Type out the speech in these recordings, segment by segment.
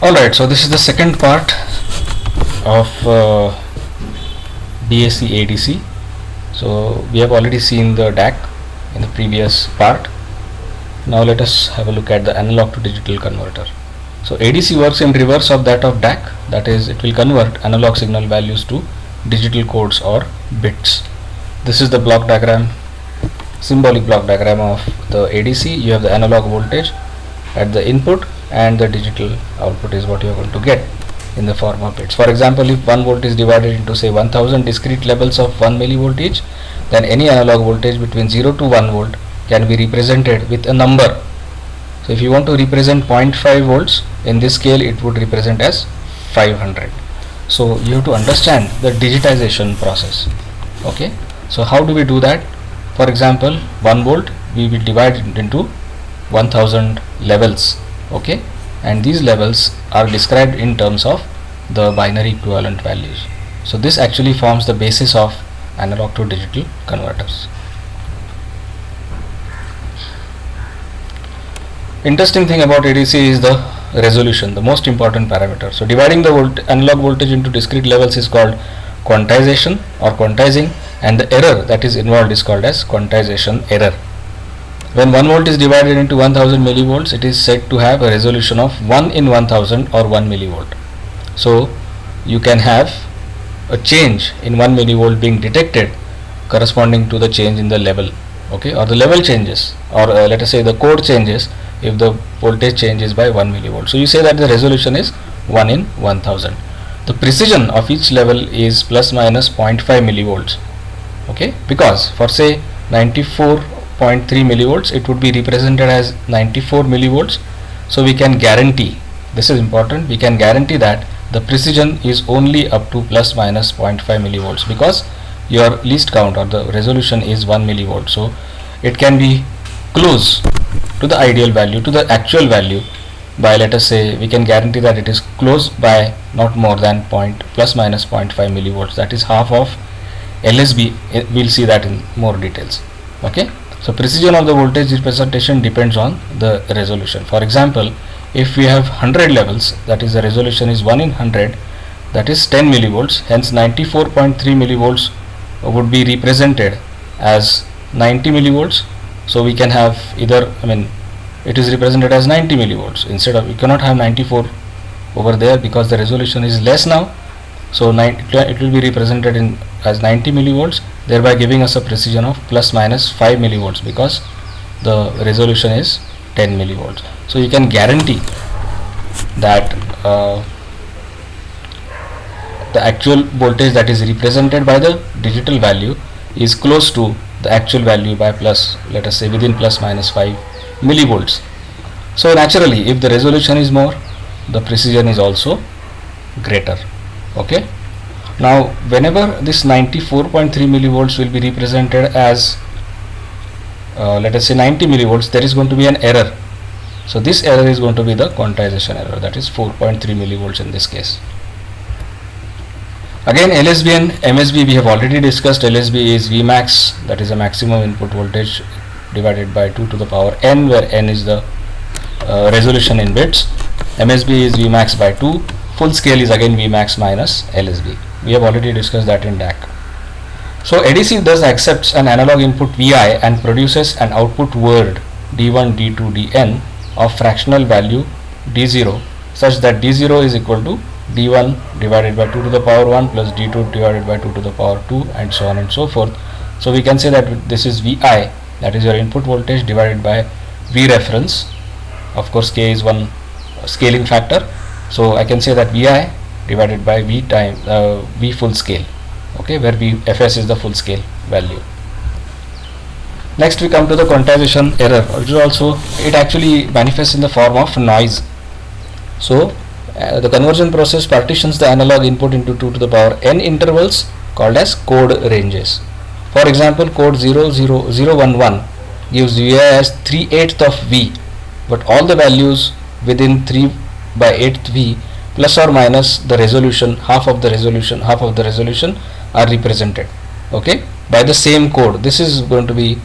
Alright, so this is the second part of DAC ADC. So we have already seen the DAC in the previous part. Now let us have a look at the analog to digital converter. So ADC works in reverse of that of DAC, that is, it will convert analog signal values to digital codes or bits. This is the block diagram, symbolic block diagram of the ADC. You have the analog voltage at the input and the digital output is what you are going to get in the form of bits. For example, if 1 volt is divided into say 1000 discrete levels of 1 millivoltage, then any analog voltage between 0 to 1 volt can be represented with a number. So if you want to represent 0.5 volts in this scale, it would represent as 500. So you have to understand the digitization process. Okay, so how do we do that? For example, 1 volt we will divide it into 1000 levels. Okay, and these levels are described in terms of the binary equivalent values. So this actually forms the basis of analog to digital converters. Interesting thing about ADC is the resolution, the most important parameter. So dividing the analog voltage into discrete levels is called quantization or quantizing, and the error that is involved is called as quantization error. When 1 volt is divided into 1000 millivolts, it is said to have a resolution of 1 in 1000 or 1 millivolt. So you can have a change in 1 millivolt being detected corresponding to the change in the level, okay, or the level changes, or let us say the code changes if the voltage changes by 1 millivolt. So you say that the resolution is 1 in 1000. The precision of each level is plus minus 0.5 millivolts, okay, because for say 94.3 millivolts it would be represented as 94 millivolts. So we can guarantee, this is important, we can guarantee that the precision is only up to plus minus 0.5 millivolts because your least count or the resolution is 1 millivolt. So it can be close to the ideal value, to the actual value, by, let us say, we can guarantee that it is close by not more than plus minus 0.5 millivolts, that is half of LSB. We'll see that in more details. Okay, so precision of the voltage representation depends on the resolution. For example, if we have 100 levels, that is the resolution is 1 in 100, that is 10 millivolts, hence 94.3 millivolts would be represented as 90 millivolts. So we can have either, it is represented as 90 millivolts instead of, we cannot have 94 over there because the resolution is less now. So it will be represented in as 90 millivolts, thereby giving us a precision of plus minus 5 millivolts because the resolution is 10 millivolts. So you can guarantee that the actual voltage that is represented by the digital value is close to the actual value by plus, let us say, within plus minus 5 millivolts. So naturally, if the resolution is more, the precision is also greater. Okay, now whenever this 94.3 millivolts will be represented as let us say 90 millivolts, there is going to be an error. So this error is going to be the quantization error, that is 4.3 millivolts in this case. Again, LSB and MSB we have already discussed. LSB is Vmax, that is a maximum input voltage, divided by 2 to the power n, where n is the resolution in bits. MSB is Vmax by 2. Full scale is again Vmax minus LSB. We have already discussed that in DAC. So ADC thus accepts an analog input Vi and produces an output word D1, D2, Dn of fractional value D0, such that D0 is equal to D1 divided by 2 to the power 1 plus D2 divided by 2 to the power 2, and so on and so forth. So we can say that this is Vi, that is your input voltage, divided by V reference. Of course K is one scaling factor, so I can say that Vi divided by V time V full scale, okay, where Fs is the full scale value. Next we come to the quantization error, which is also, it actually manifests in the form of noise. So the conversion process partitions the analog input into 2 to the power n intervals called as code ranges. For example, code 00011 gives Vi as 3/8 of V, but all the values within 3/8 V plus or minus the resolution, half of the resolution are represented, okay, by the same code. This is going to be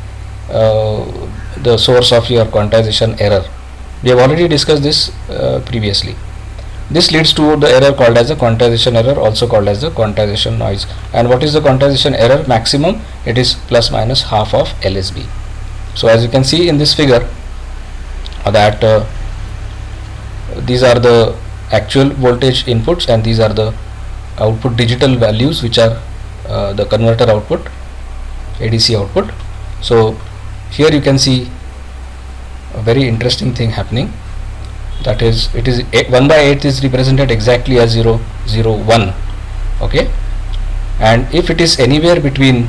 the source of your quantization error. We have already discussed this previously. This leads to the error called as the quantization error, also called as the quantization noise. And what is the quantization error maximum? It is plus minus half of LSB. So as you can see in this figure that these are the actual voltage inputs and these are the output digital values, which are the converter output, ADC output. So here you can see a very interesting thing happening, that is, it is 1 by 8 is represented exactly as 0 0 1. Okay, and if it is anywhere between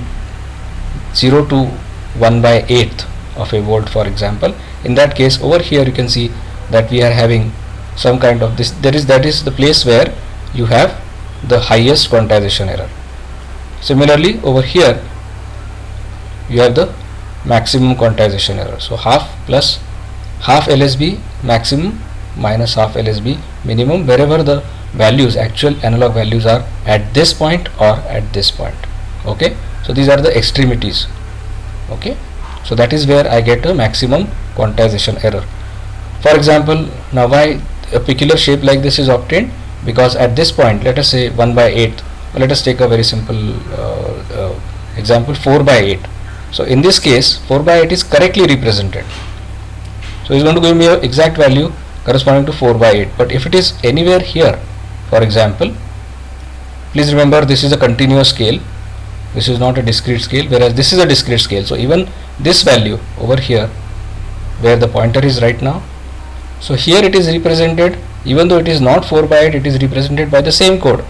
0 to 1 by 8th of a volt, for example, in that case over here you can see that we are having some kind of this, that is the place where you have the highest quantization error. Similarly over here you have the maximum quantization error. So half plus half LSB maximum minus half LSB minimum, wherever the values, actual analog values, are at this point or at this point. Okay, so these are the extremities. Okay, so that is where I get a maximum quantization error. For example, now why a peculiar shape like this is obtained? Because at this point, let us say 1 by 8, let us take a very simple example, 4 by 8. So in this case 4 by 8 is correctly represented, so it's going to give me an exact value corresponding to 4 by 8. But if it is anywhere here, for example, please remember this is a continuous scale, this is not a discrete scale, whereas this is a discrete scale. So even this value over here where the pointer is right now, so here it is represented, even though it is not 4 by 8, it is represented by the same code.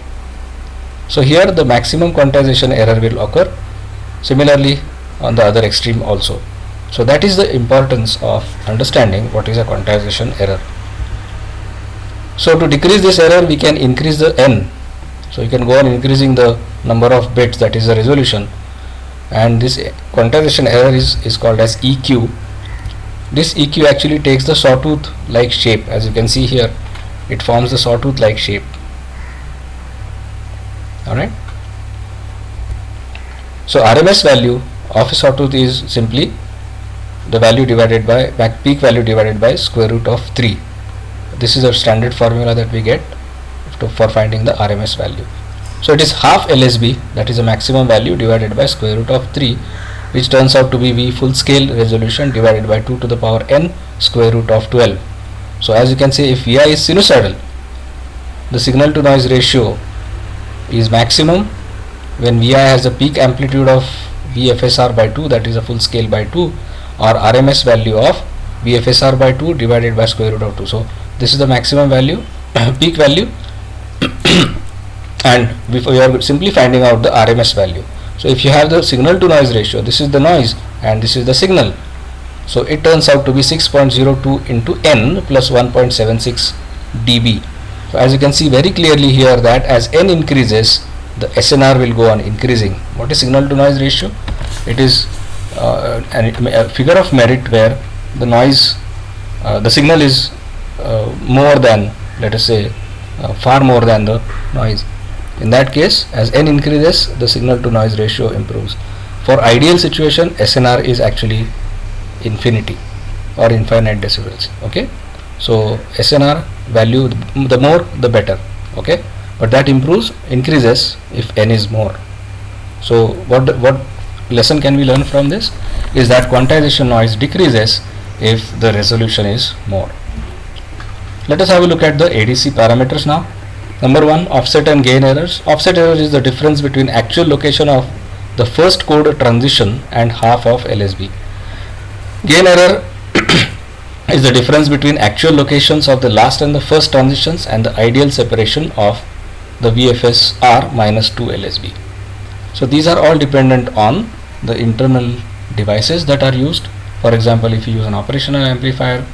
So here the maximum quantization error will occur. Similarly on the other extreme also. So that is the importance of understanding what is a quantization error. So to decrease this error we can increase the n. So you can go on increasing the number of bits, that is the resolution, and this quantization error is called as EQ. This EQ actually takes the sawtooth like shape. As you can see here, it forms the sawtooth like shape. Alright, so RMS value of a sawtooth is simply the value divided by peak value divided by square root of 3. This is a standard formula that we get for finding the RMS value. So it is half LSB, that is a maximum value, divided by square root of 3, which turns out to be V full scale resolution divided by 2 to the power n square root of 12. So as you can see, if Vi is sinusoidal, the signal to noise ratio is maximum when Vi has a peak amplitude of VFSR by 2, that is a full scale by 2, or RMS value of VFSR by 2 divided by square root of 2. So this is the maximum value, peak value, and we are simply finding out the RMS value. So if you have the signal to noise ratio, this is the noise and this is the signal, so it turns out to be 6.02 into n plus 1.76 dB. So as you can see very clearly here that as n increases, the SNR will go on increasing. What is signal to noise ratio? It is a figure of merit where the noise, the signal is more than, let us say, far more than the noise. In that case, as n increases, the signal to noise ratio improves. For ideal situation, SNR is actually infinity or infinite decibels. Okay, so SNR value, the more the better. Okay, but that increases if n is more. So what lesson can we learn from this is that quantization noise decreases if the resolution is more. Let us have a look at the ADC parameters now. Number 1, offset and gain errors. Offset error is the difference between actual location of the first code transition and half of LSB. Gain error is the difference between actual locations of the last and the first transitions and the ideal separation of the VFSR minus 2 LSB. So these are all dependent on the internal devices that are used. For example, if you use an operational amplifier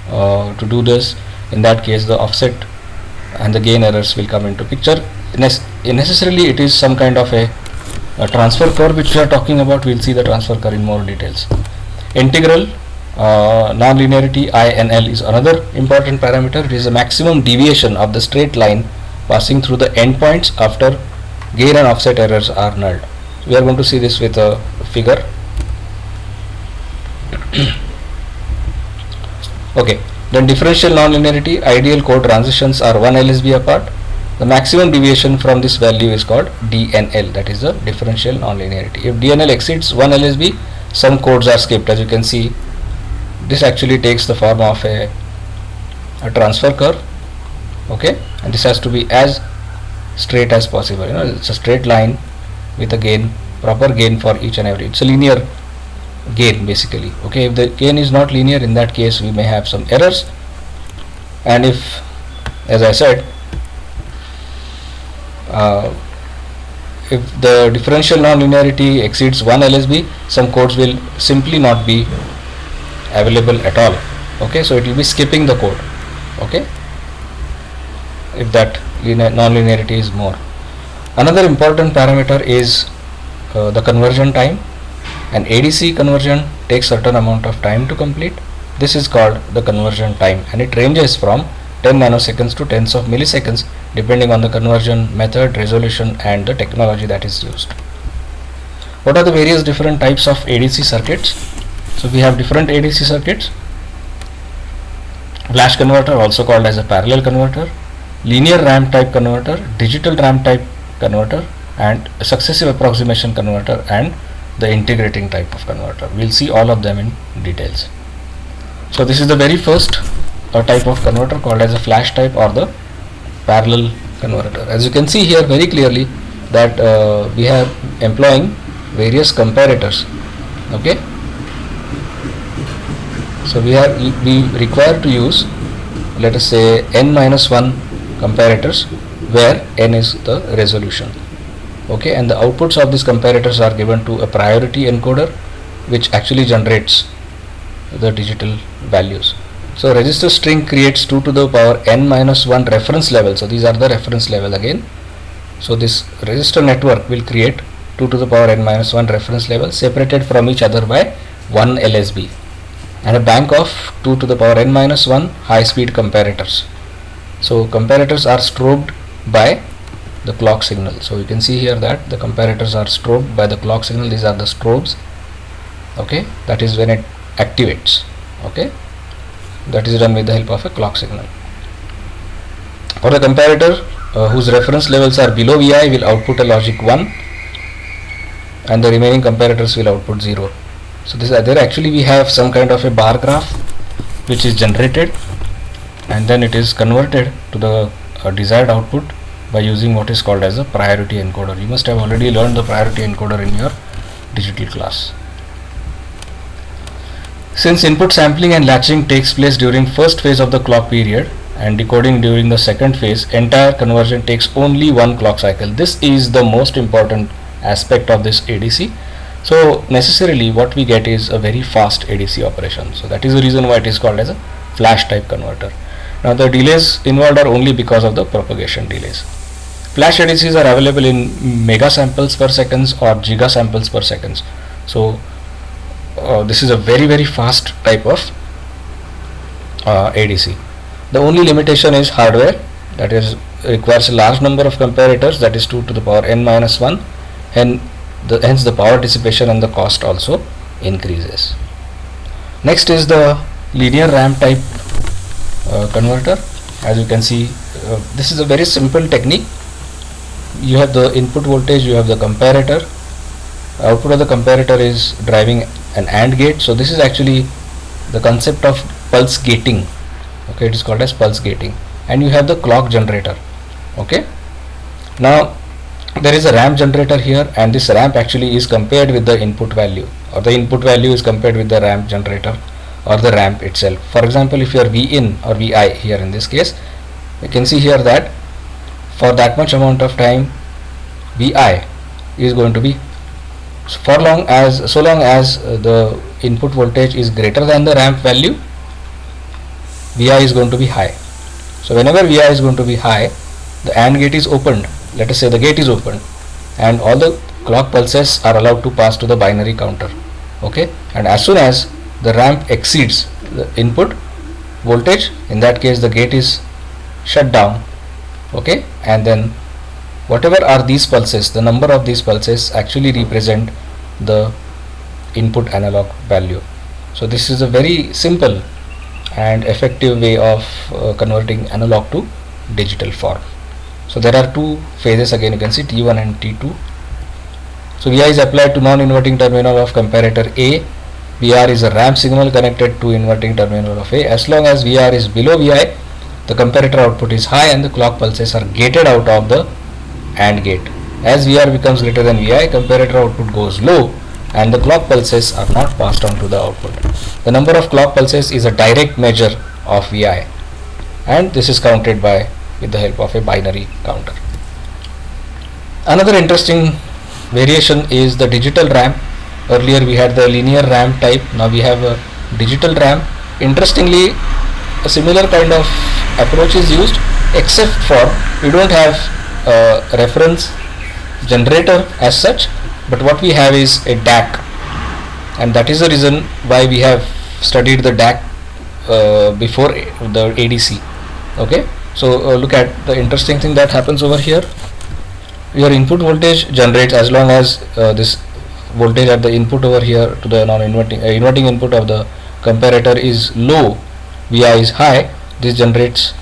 to do this, in that case the offset and the gain errors will come into picture. Necessarily it is some kind of a transfer curve which we are talking about. We will see the transfer curve in more details. Integral non-linearity I and L is another important parameter. It is the maximum deviation of the straight line passing through the endpoints after gain and offset errors are nulled. We are going to see this with a figure. Okay, Then differential nonlinearity, ideal code transitions are 1 LSB apart. The maximum deviation from this value is called DNL, that is the differential nonlinearity. If DNL exceeds 1 LSB, some codes are skipped. As you can see, this actually takes the form of a transfer curve, okay, and this has to be as straight as possible. It's a straight line with a gain, proper gain for each and every. It's a linear gain basically, okay. If the gain is not linear, in that case we may have some errors, and if, as I said, if the differential nonlinearity exceeds 1 LSB, some codes will simply not be available at all, okay. So it will be skipping the code, okay, if that nonlinearity is more. Another important parameter is the conversion time. An ADC conversion takes certain amount of time to complete. This is called the conversion time, and it ranges from 10 nanoseconds to tens of milliseconds depending on the conversion method, resolution, and the technology that is used. What are the various different types of ADC circuits? So we have different ADC circuits: flash converter, also called as a parallel converter, linear ramp type converter, digital ramp type converter, and successive approximation converter, and the integrating type of converter. We'll see all of them in details. So this is the very first type of converter, called as a flash type or the parallel converter. As you can see here very clearly that we have employing various comparators, okay. So we require to use, let us say, n-1 comparators where n is the resolution, okay, and the outputs of these comparators are given to a priority encoder which actually generates the digital values. So register string creates 2 to the power n-1 reference level. So these are the reference level again. So this register network will create 2 to the power n-1 reference level separated from each other by 1 LSB, and a bank of 2 to the power n-1 high speed comparators. So comparators are strobed by the clock signal. So you can see here that the comparators are strobed by the clock signal. These are the strobes, okay, that is when it activates, okay, that is done with the help of a clock signal. For the comparator whose reference levels are below Vi will output a logic 1, and the remaining comparators will output 0. So this there actually we have some kind of a bar graph which is generated, and then it is converted to the desired output by using what is called as a priority encoder. You must have already learned the priority encoder in your digital class. Since input sampling and latching takes place during first phase of the clock period and decoding during the second phase, entire conversion takes only one clock cycle. This is the most important aspect of this ADC. So necessarily what we get is a very fast ADC operation. So that is the reason why it is called as a flash type converter. Now the delays involved are only because of the propagation delays. Flash ADCs are available in mega samples per seconds or giga samples per seconds. So this is a very fast type of ADC. The only limitation is hardware, that is requires a large number of comparators, that is 2 to the power n-1, and hence the power dissipation and the cost also increases. Next is the linear ramp type converter. As you can see, this is a very simple technique. You have the input voltage, you have the comparator, output of the comparator is driving an AND gate. So this is actually the concept of pulse gating, okay, it is called as pulse gating, and you have the clock generator, okay. Now there is a ramp generator here, and this ramp actually is compared with the input value, or the input value is compared with the ramp generator or the ramp itself. For example, if you are Vin or Vi here in this case, you can see here that for that much amount of time Vi is going to be, so long as the input voltage is greater than the ramp value, Vi is going to be high. So whenever Vi is going to be high, the AND gate is opened. Let us say the gate is opened, and all the clock pulses are allowed to pass to the binary counter, okay, and as soon as the ramp exceeds the input voltage, in that case the gate is shut down, okay, and then whatever are these pulses, the number of these pulses actually represent the input analog value. So this is a very simple and effective way of converting analog to digital form. So there are two phases again, you can see T1 and T2. So Vi is applied to non-inverting terminal of comparator A. Vr is a ramp signal connected to inverting terminal of A. As long as Vr is below Vi, the comparator output is high and the clock pulses are gated out of the AND gate. As Vr becomes greater than Vi, comparator output goes low and the clock pulses are not passed on to the output. The number of clock pulses is a direct measure of Vi, and this is counted by with the help of a binary counter. Another interesting variation is the digital ramp. Earlier we had the linear ramp type, now we have a digital ramp. Interestingly, a similar kind of approach is used, except for we don't have a reference generator as such, but what we have is a DAC, and that is the reason why we have studied the DAC before the ADC. Okay, so look at the interesting thing that happens over here. Your input voltage generates as long as this voltage at the input over here to the non-inverting inverting input of the comparator is low, Vi is high, this generates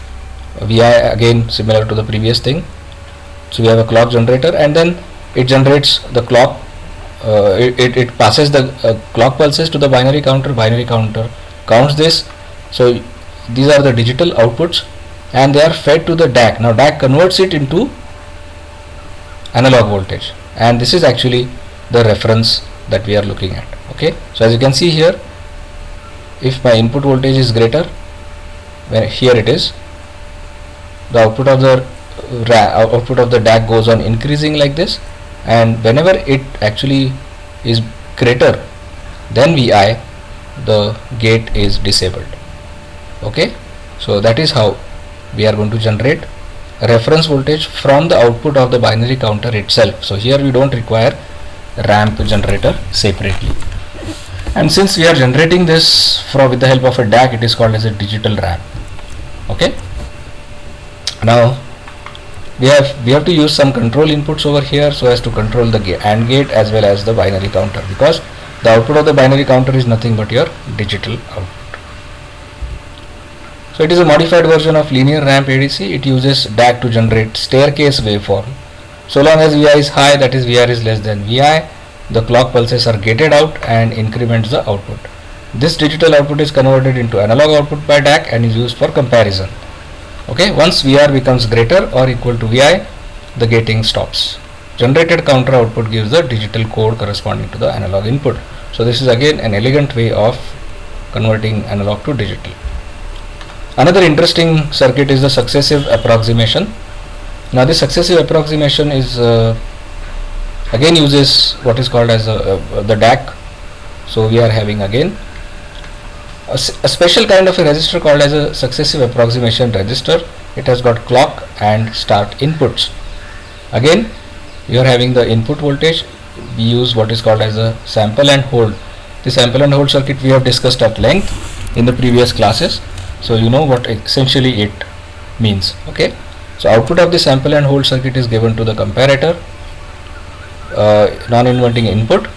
Vi again similar to the previous thing. So we have a clock generator, and then it generates the clock, it passes the clock pulses to the binary counter counts this. So these are the digital outputs and they are fed to the DAC. Now DAC converts it into analog voltage, and this is actually the reference that we are looking at. Okay, so as you can see here, if my input voltage is greater, here it is, the output of the DAC goes on increasing like this, and whenever it actually is greater than Vi, the gate is disabled. Okay, so that is how we are going to generate a reference voltage from the output of the binary counter itself. So here we don't require ramp generator separately, and since we are generating this with the help of a DAC, it is called as a digital ramp. Okay, now we have to use some control inputs over here so as to control the AND gate as well as the binary counter, because the output of the binary counter is nothing but your digital output. So it is a modified version of linear ramp ADC. It uses DAC to generate staircase waveform. So long as Vi is high, that is Vr is less than Vi, the clock pulses are gated out and increments the output. This digital output is converted into analog output by DAC and is used for comparison. Okay, once Vr becomes greater or equal to Vi, the gating stops. Generated counter output gives the digital code corresponding to the analog input. So this is again an elegant way of converting analog to digital. Another interesting circuit is the successive approximation. Now this successive approximation is again uses what is called as the DAC. So we are having again a special kind of a resistor called as a successive approximation resistor. It has got clock and start inputs. Again we are having the input voltage. We use what is called as a sample and hold. The sample and hold circuit we have discussed at length in the previous classes, so you know what essentially it means. Okay, so output of the sample and hold circuit is given to the comparator, non-inverting input.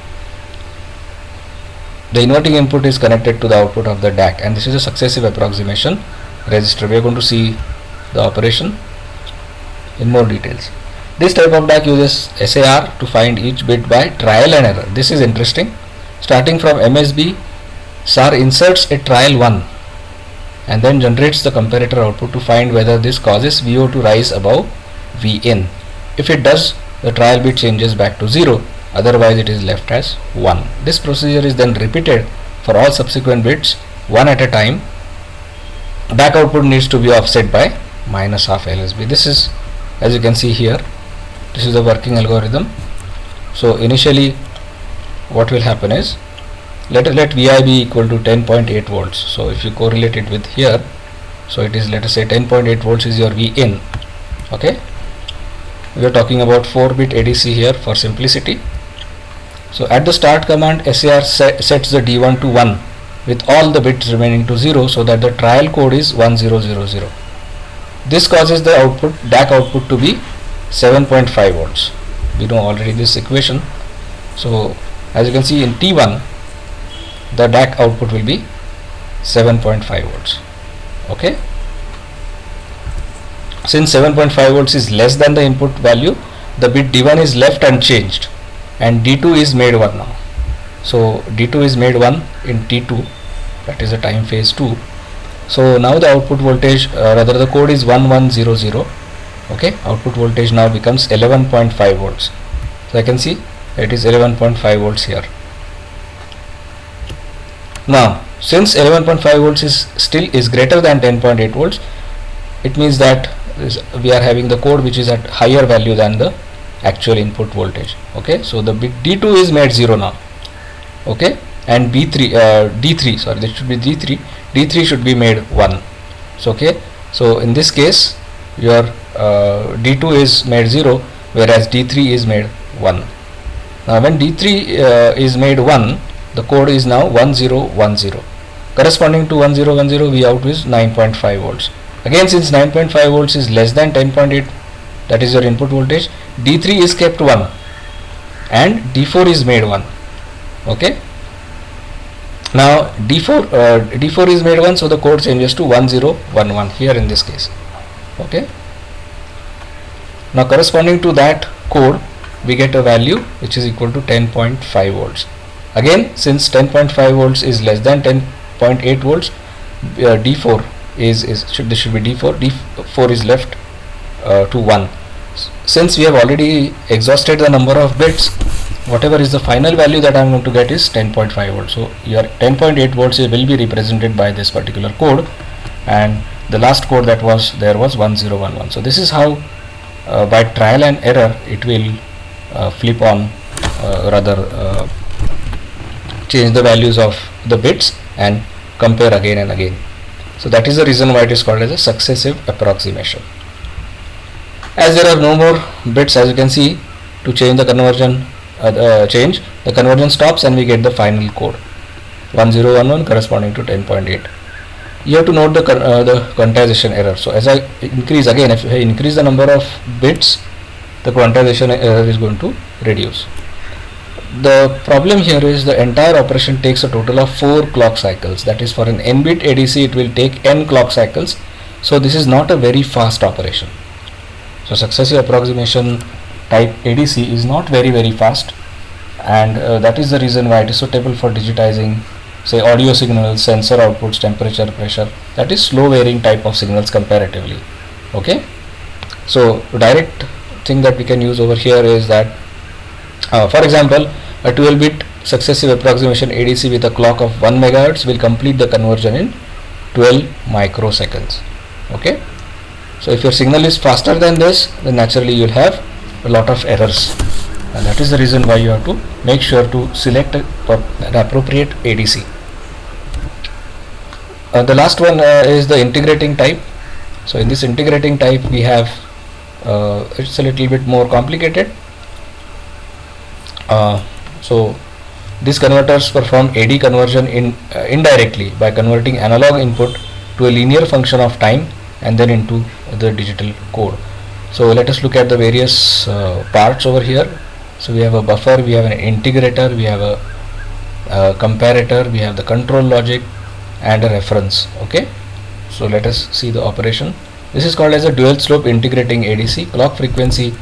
The inverting input is connected to the output of the DAC, and this is a successive approximation resistor. We are going to see the operation in more details. This type of DAC uses SAR to find each bit by trial and error. This is interesting. Starting from MSB, SAR inserts a trial 1 and then generates the comparator output to find whether this causes VO to rise above Vin. If it does, the trial bit changes back to 0, otherwise it is left as 1. This procedure is then repeated for all subsequent bits one at a time. DAC output needs to be offset by minus half LSB. This is, as you can see here, this is the working algorithm. So initially what will happen is, let Vi be equal to 10.8 volts. So if you correlate it with here, so it is, let us say 10.8 volts is your Vin. Okay, we are talking about 4-bit ADC here for simplicity. So at the start command, SAR sets the D1 to 1 with all the bits remaining to 0, so that the trial code is 1000. This causes the output, DAC output, to be 7.5 volts. We know already this equation. So as you can see in T1, the DAC output will be 7.5 volts. Okay, since 7.5 volts is less than the input value, the bit D1 is left unchanged and D2 is made 1 now. So D2 is made 1 in T2, that is the time phase 2. So now the output voltage, rather the code is 1100. Okay, output voltage now becomes 11.5 volts. So I can see it is 11.5 volts here. Now since 11.5 volts is greater than 10.8 volts, it means that we are having the code which is at higher value than the actual input voltage. Okay, so the bit D2 is made 0 now. Okay, and D3, sorry, this should be D3 should be made 1. So okay, so in this case your D2 is made 0, whereas D3 is made 1. Now when D3 is made 1, the code is now 1010. Corresponding to 1010, V out is 9.5 volts. Again, since 9.5 volts is less than 10.8, that is your input voltage, D3 is kept 1 and D4 is made 1. Okay, now D4 is made 1, so the code changes to 1011 here in this case. Okay, now corresponding to that code we get a value which is equal to 10.5 volts. Again, since 10.5 volts is less than 10.8 volts, D4 this should be D4 is left to 1. Since we have already exhausted the number of bits, whatever is the final value that I am going to get is 10.5 volts. So your 10.8 volts will be represented by this particular code, and the last code that was there was 1011. So this is how by trial and error it will flip on, change the values of the bits and compare again and again. So that is the reason why it is called as a successive approximation. As there are no more bits, as you can see, to change the conversion, the conversion stops and we get the final code 1011 corresponding to 10.8. You have to note the quantization error. So as I increase, again if I increase the number of bits, the quantization error is going to reduce. The problem here is the entire operation takes a total of 4 clock cycles. That is, for an n bit ADC it will take n clock cycles. So this is not a very fast operation. So successive approximation type ADC is not very fast, and that is the reason why it is suitable for digitizing, say, audio signals, sensor outputs, temperature, pressure, that is slow varying type of signals comparatively. Okay, so direct thing that we can use over here is that for example, a 12-bit successive approximation ADC with a clock of 1 MHz will complete the conversion in 12 microseconds. Okay, so if your signal is faster than this, then naturally you will have a lot of errors, and that is the reason why you have to make sure to select an appropriate ADC. The last one is the integrating type. So in this integrating type we have it's a little bit more complicated. So these converters perform AD conversion indirectly by converting analog input to a linear function of time and then into the digital code. So let us look at the various parts over here. So we have a buffer, we have an integrator, we have a comparator, we have the control logic and a reference. Okay, so let us see the operation. This is called as a dual slope integrating ADC. Clock frequency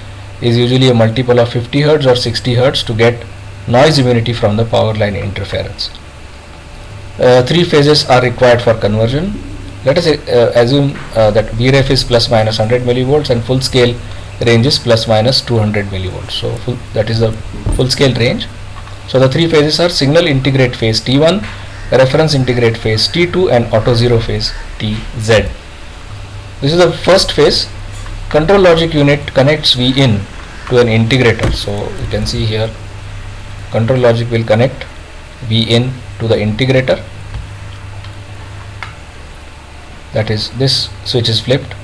is usually a multiple of 50 Hz or 60 Hz to get noise immunity from the power line interference. 3 phases are required for conversion. Let us assume that Vref is plus minus 100 millivolts and full scale range is plus minus 200 millivolts. So that is the full scale range. So the 3 phases are signal integrate phase T1, reference integrate phase T2 and auto zero phase TZ. This is the first phase. Control logic unit connects V in to an integrator. So you can see here control logic will connect V in to the integrator. That is, this switch is flipped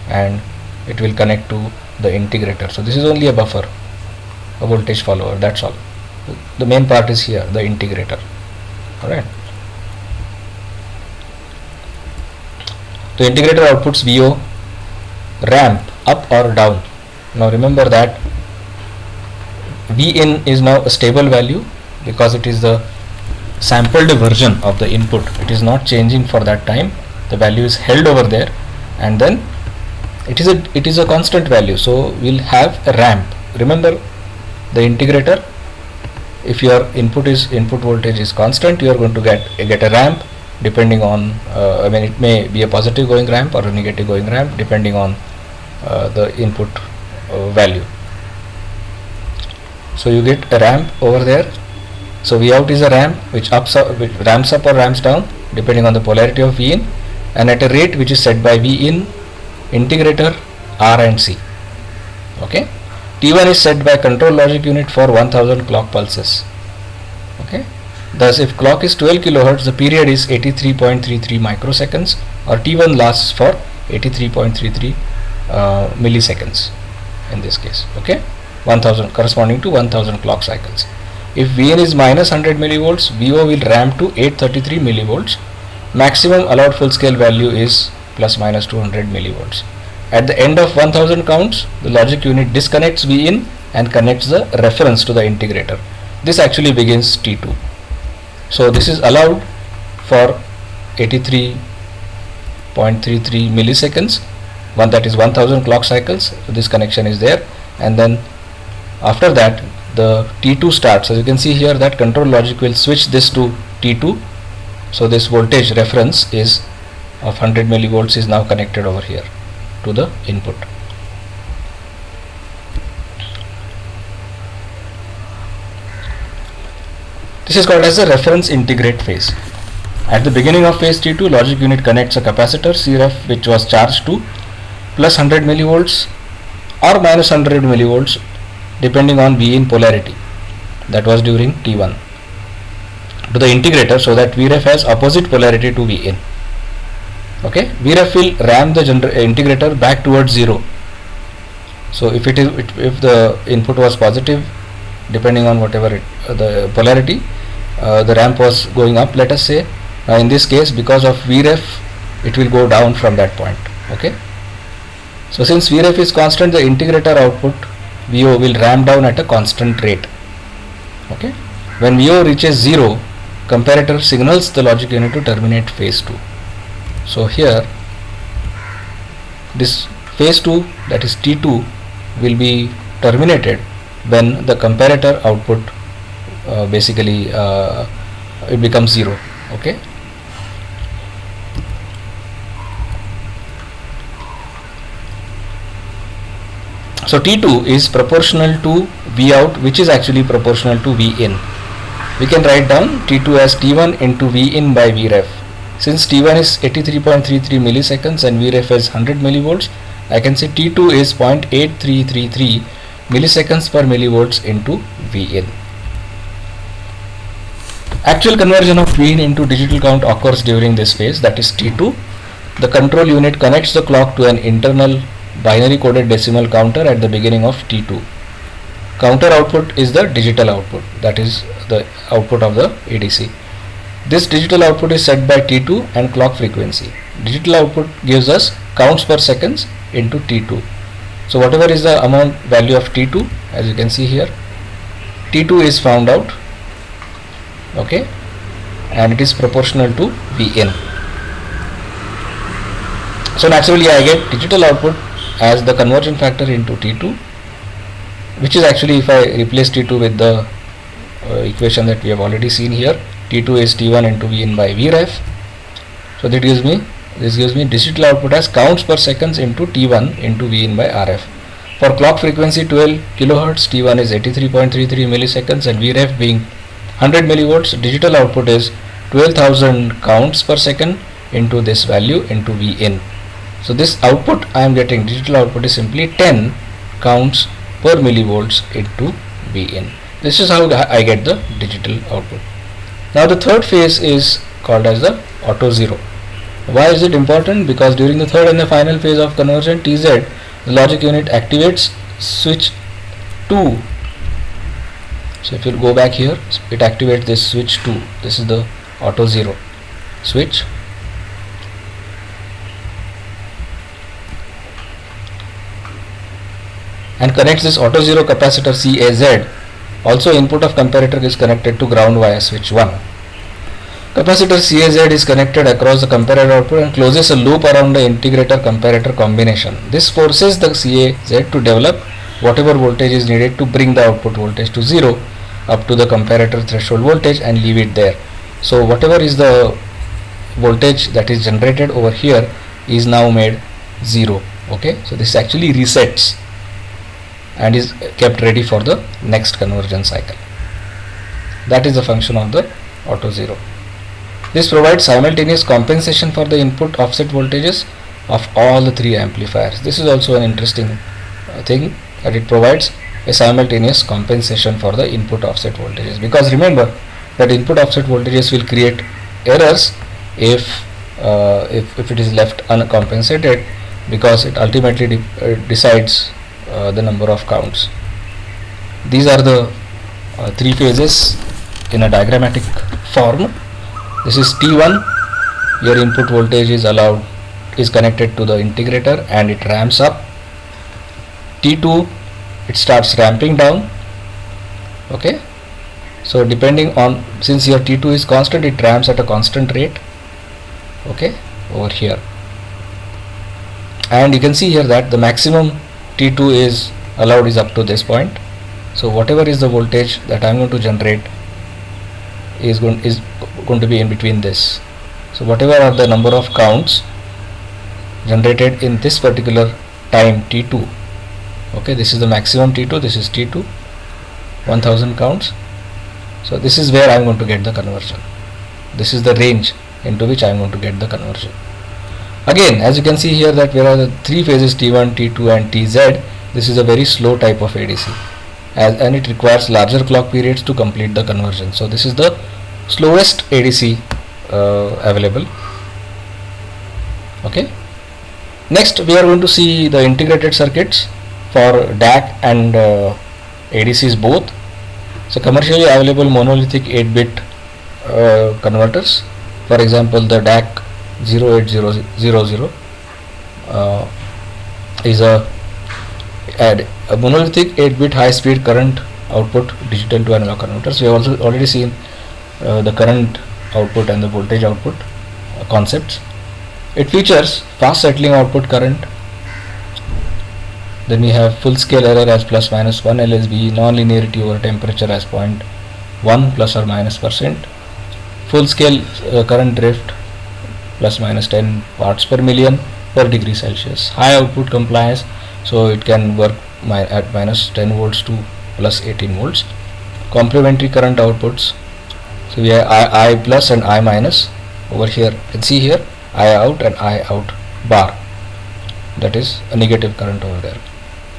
and it will connect to the integrator. So this is only a buffer, a voltage follower, that's all. The main part is here, the integrator. Alright. The integrator outputs VO ramp up or down. Now remember that V in is now a stable value because it is the sampled version of the input. It is not changing for that time. The value is held over there, and then it is a constant value. So we'll have a ramp. Remember the integrator. If your input voltage is constant, you are going to get a ramp depending on it may be a positive going ramp or a negative going ramp depending on the input value. So you get a ramp over there. So V out is a ramp which ramps up or ramps down depending on the polarity of V in, and at a rate which is set by V in integrator R and C. Okay. T1 is set by control logic unit for 1000 clock pulses. Okay. Thus, if clock is 12 kilohertz, the period is 83.33 microseconds, or T1 lasts for 83.33 milliseconds in this case. Okay. 1000 corresponding to 1000 clock cycles. If Vn is minus 100 millivolts, VO will ramp to 833 millivolts. Maximum allowed full scale value is plus minus 200 millivolts. At the end of 1000 counts, the logic unit disconnects V in and connects the reference to the integrator. This actually begins T2. So this is allowed for 83.33 milliseconds, that is 1000 clock cycles. So this connection is there, and then after that the T2 starts. As you can see here, that control logic will switch this to T2. So this voltage reference is of 100 millivolts is now connected over here to the input. This is called as the reference integrate phase. At the beginning of phase T2, logic unit connects a capacitor Cref which was charged to plus 100 millivolts or minus 100 millivolts depending on V in polarity, that was during T1, to the integrator, so that Vref has opposite polarity to V in. Okay, Vref will ram the integrator back towards 0. So if the input was positive, depending on whatever the polarity, the ramp was going up, let us say. Now in this case, because of Vref, it will go down from that point. Okay. So since Vref is constant, the integrator output VO will ramp down at a constant rate. Okay. When VO reaches 0, comparator signals the logic unit to terminate phase 2. So here, this phase 2, that is T2, will be terminated when the comparator output it becomes 0. Okay. So T2 is proportional to V out, which is actually proportional to V in. We can write down T2 as T1 into V in by Vref. Since T1 is 83.33 milliseconds and Vref is 100 millivolts, I can say T2 is 0.8333 milliseconds per millivolts into V in. Actual conversion of V in into digital count occurs during this phase, that is T2. The control unit connects the clock to an internal binary coded decimal counter at the beginning of T2. Counter output is the digital output, that is the output of the ADC. This digital output is set by T2 and clock frequency. Digital output gives us counts per seconds into T2. So whatever is the amount value of T2, as you can see here, T2 is found out. Okay, and it is proportional to V in. So naturally I get digital output as the conversion factor into T2, which is actually, if I replace T2 with the equation that we have already seen here, T2 is T1 into V in by Vref. So this gives me digital output as counts per seconds into T1 into V in by RF. For clock frequency 12 kilohertz, T1 is 83.33 milliseconds, and Vref being 100 millivolts, digital output is 12,000 counts per second into this value into V in. So this output I am getting, digital output, is simply 10 counts per millivolts into V in. This is how I get the digital output. Now the third phase is called as the auto zero. Why is it important? Because during the third and the final phase of conversion, TZ, the logic unit activates switch 2. So if you go back here, it activates this switch 2. This is the auto zero switch. And connects this auto zero capacitor CAZ. Also input of comparator is connected to ground via switch 1. Capacitor CAZ is connected across the comparator output and closes a loop around the integrator comparator combination. This forces the CAZ to develop whatever voltage is needed to bring the output voltage to 0 up to the comparator threshold voltage and leave it there. So whatever is the voltage that is generated over here is now made 0. Okay, so this actually resets and is kept ready for the next conversion cycle. That is the function of the auto 0. This provides simultaneous compensation for the input offset voltages of all the three amplifiers. This is also an interesting thing, that it provides a simultaneous compensation for the input offset voltages, because remember that input offset voltages will create errors if it is left uncompensated, because it ultimately decides the number of counts. These are the three phases in a diagrammatic form. This is T1, your input voltage is connected to the integrator and it ramps up. T2, it starts ramping down. Okay, so depending on, since your T2 is constant, it ramps at a constant rate. Okay, over here, and you can see here that the maximum T2 is allowed is up to this point. So whatever is the voltage that I am going to generate is going to be in between this. So whatever are the number of counts generated in this particular time T2, okay, this is the maximum T2, this is T2, 1000 counts. So this is where I am going to get the conversion. This is the range into which I am going to get the conversion. Again, as you can see here, that there are the three phases T1, T2 and TZ. This is a very slow type of ADC, and it requires larger clock periods to complete the conversion. So this is the slowest ADC available. Okay, next we are going to see the integrated circuits for DAC and ADCs both. So commercially available monolithic 8-bit converters, for example the DAC 08000 is a monolithic 8-bit high-speed current output digital to analog converters. We have also already seen the current output and the voltage output concepts. It features fast settling output current. Then we have full scale error as plus minus 1 LSB, non-linearity over temperature as 0.1 plus or minus %, full scale current drift plus minus 10 parts per million per degree Celsius, high output compliance, so it can work at minus 10 volts to plus 18 volts, complementary current outputs. So we have I plus and I minus. Over here you can see here I out and I out bar, that is a negative current over there.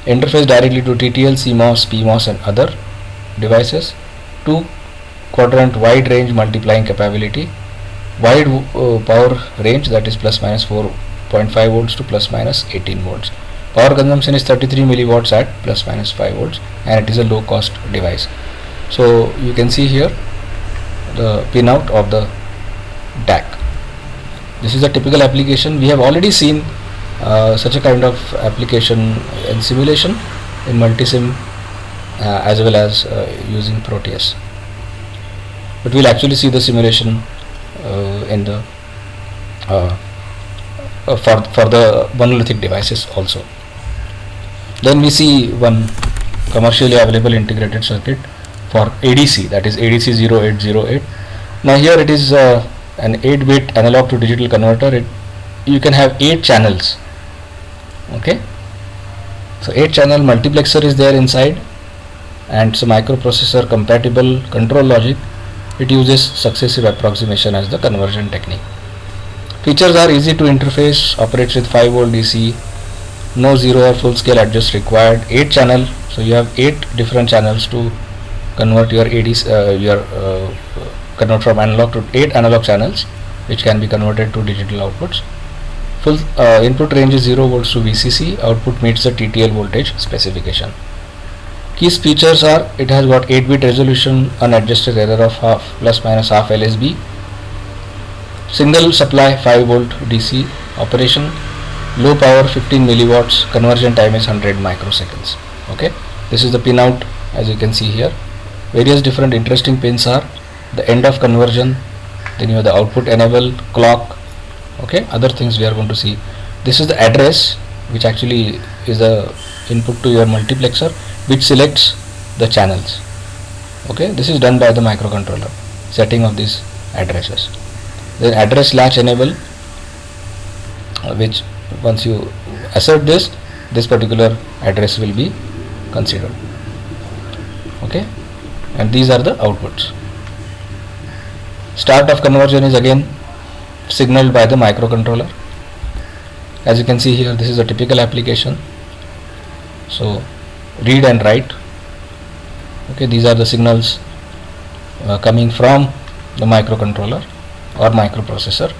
Interface directly to TTL, CMOS, PMOS and other devices. 2 quadrant wide range multiplying capability, wide power range, that is plus minus 4.5 volts to plus minus 18 volts. Power consumption is 33 milliwatts at plus minus 5 volts, and it is a low cost device. So you can see here the pinout of the DAC. This is a typical application. We have already seen such a kind of application in simulation in multisim as well as using Proteus, but we'll actually see the simulation in the for the monolithic devices also. Then we see one commercially available integrated circuit for ADC, that is ADC 0808. Now here it is an 8-bit analog to digital converter. You can have 8 channels. Okay, so 8 channel multiplexer is there inside, and it's a microprocessor compatible control logic. It uses successive approximation as the conversion technique. Features are easy to interface, operates with 5 volt DC, no zero or full scale adjust required, 8 channel, so you have 8 different channels to convert your ADC, convert from analog to 8 analog channels which can be converted to digital outputs. Full input range is 0 volts to VCC, output meets the TTL voltage specification. Key features are, it has got 8-bit resolution, unadjusted error of plus minus half LSB, single supply 5 volt DC operation, low power 15 milliwatts, conversion time is 100 microseconds. Okay, this is the pinout as you can see here. Various different interesting pins are the end of conversion, then you have the output enable clock. Okay, other things we are going to see. This is the address, which actually is the input to your multiplexer, which selects the channels. Okay, this is done by the microcontroller, setting of these addresses. Then address latch enable, which once you assert this particular address will be considered. Okay, and these are the outputs. Start of conversion is again signaled by the microcontroller. As you can see here, this is a typical application. So read and write. Okay, these are the signals coming from the microcontroller or microprocessor,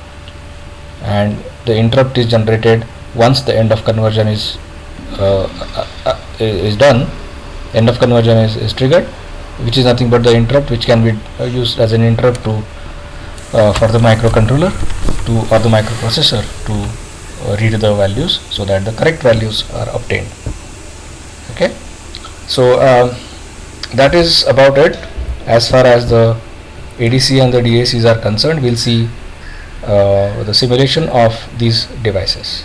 and the interrupt is generated once the end of conversion is done. End of conversion is triggered, which is nothing but the interrupt, which can be used as an interrupt to for the microcontroller to or the microprocessor to read the values, so that the correct values are obtained. Okay, so that is about it as far as the ADC and the DACs are concerned. We'll see the simulation of these devices.